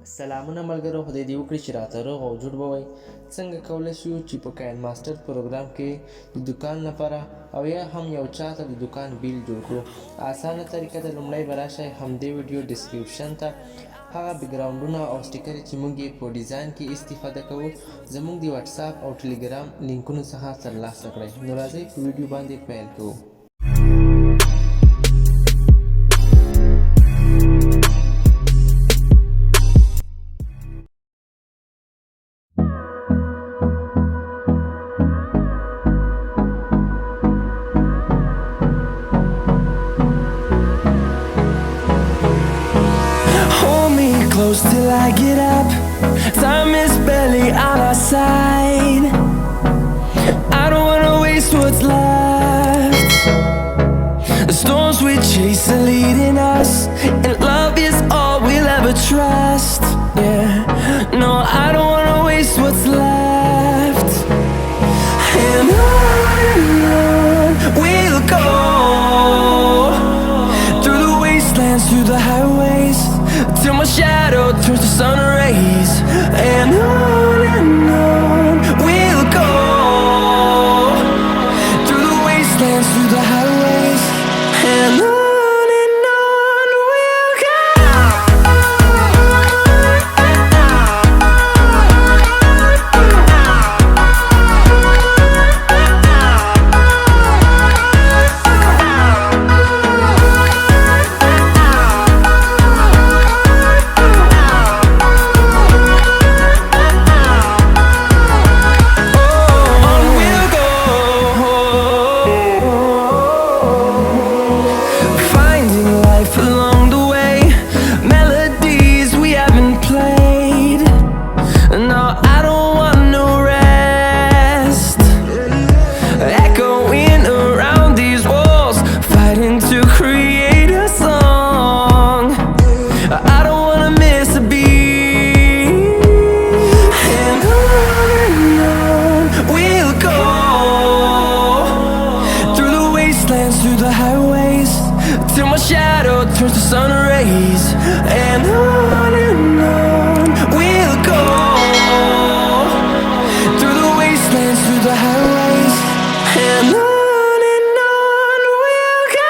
سلامونه ملګرو، خدای دې وکړي چې راته روغ او جوړ ووئ. څنګه کولی شو چې په کاین ماسټر پروګرام کې د دوکان لپاره او یا هم یو چاته د دوکان بیل جوړ کړو. اسانه طریقه ده، لومړی به راشئ همدې ویډیو ډسکریپشن ته هغه بیکګراونډونه او سټیکرې چې موږ یې په ډیزاین کې استفاده کوو زموږ د واټساپ او ټلیګرام لینکونو څخه ترلاسه کړئ. نو راځئ په ویډیو باندې پیل کوو. Close till I get up. Time is barely on our side. I don't wanna waste what's left. The storms we chase are leading us, and love is all we'll ever trust. Yeah, no, I don't wanna waste what's left. And on we'll go, through the wastelands, through the highways, till my shadow turns to sun rays. And on we'll go, through the wastelands, through the highways. And on we'll go. Through the highways, till my shadow turns to sun rays. And on we'll go, through the wastelands, through the highways. And on we'll go.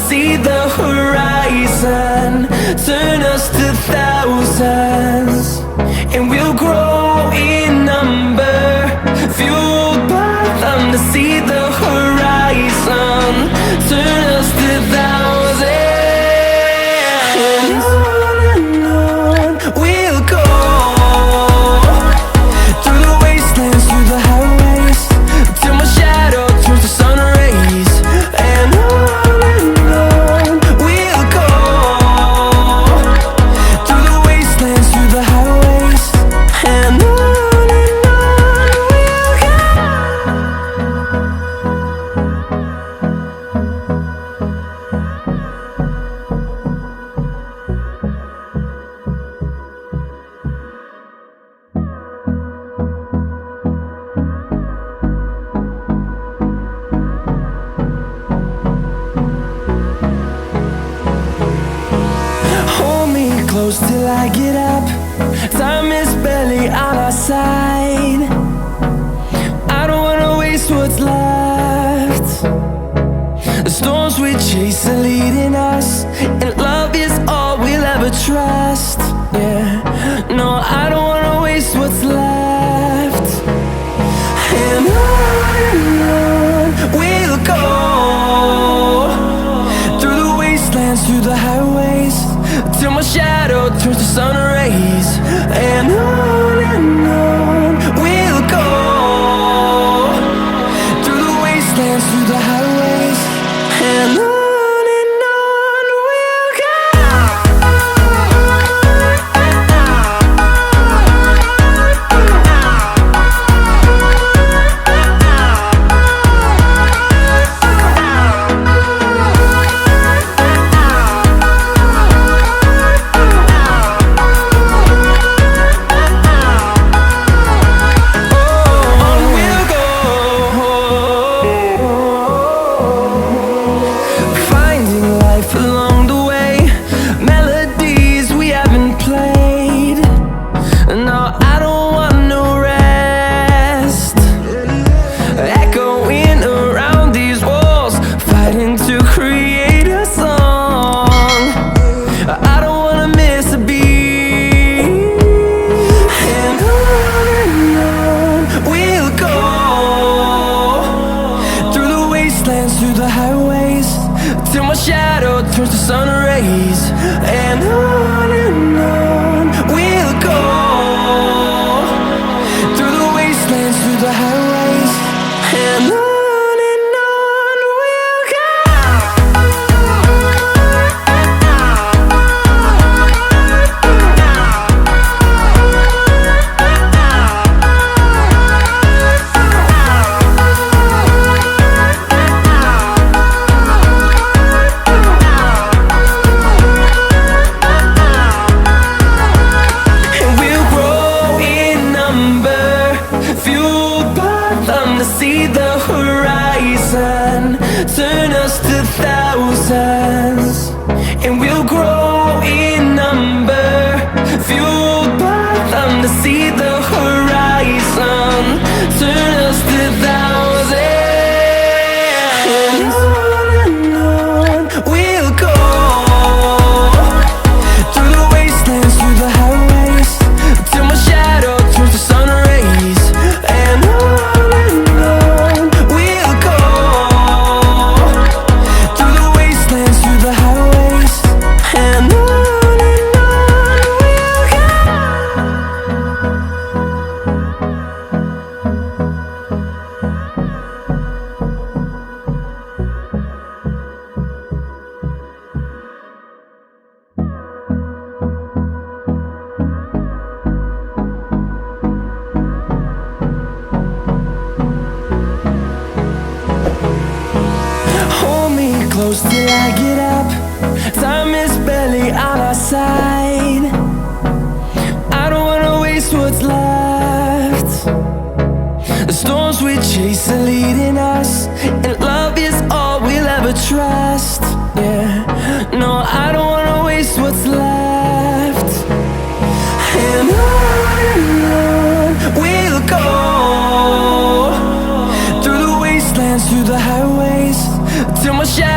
See the horizon turn us to thousands, and we'll grow in number, fueled by them to see the horizon turn us to thousands. And on we'll go, through the wastelands, through the highways, till my shadow turns to sun rays. And close till I get up. Time is barely on our side. I don't wanna waste what's left. The storms we chase are leading us, and love is all we'll ever trust. Yeah, no, I don't wanna waste what's left. And on we'll go, through the wastelands, through the highways, till my shadow turns to sun rays. And on we'll go, through the wastelands, through the highways. And on we'll go. turns to sun rays. And on we'll go, through the wastelands, through the highways. And on we'll go. See the horizon, turn us to thousands, and we'll grow in number, fueled by them to see the horizon, turn us to thousands. And on we'll go, through the wastelands, through the highways, till my shadow turns to sun rays. And on close till I get up. Time is barely on our side. I don't wanna waste what's left. The storms we chase are leading us, and love is all we'll ever trust. Yeah, no, I don't wanna waste what's left. And on we'll go, through the wastelands, through the highways, till my shadow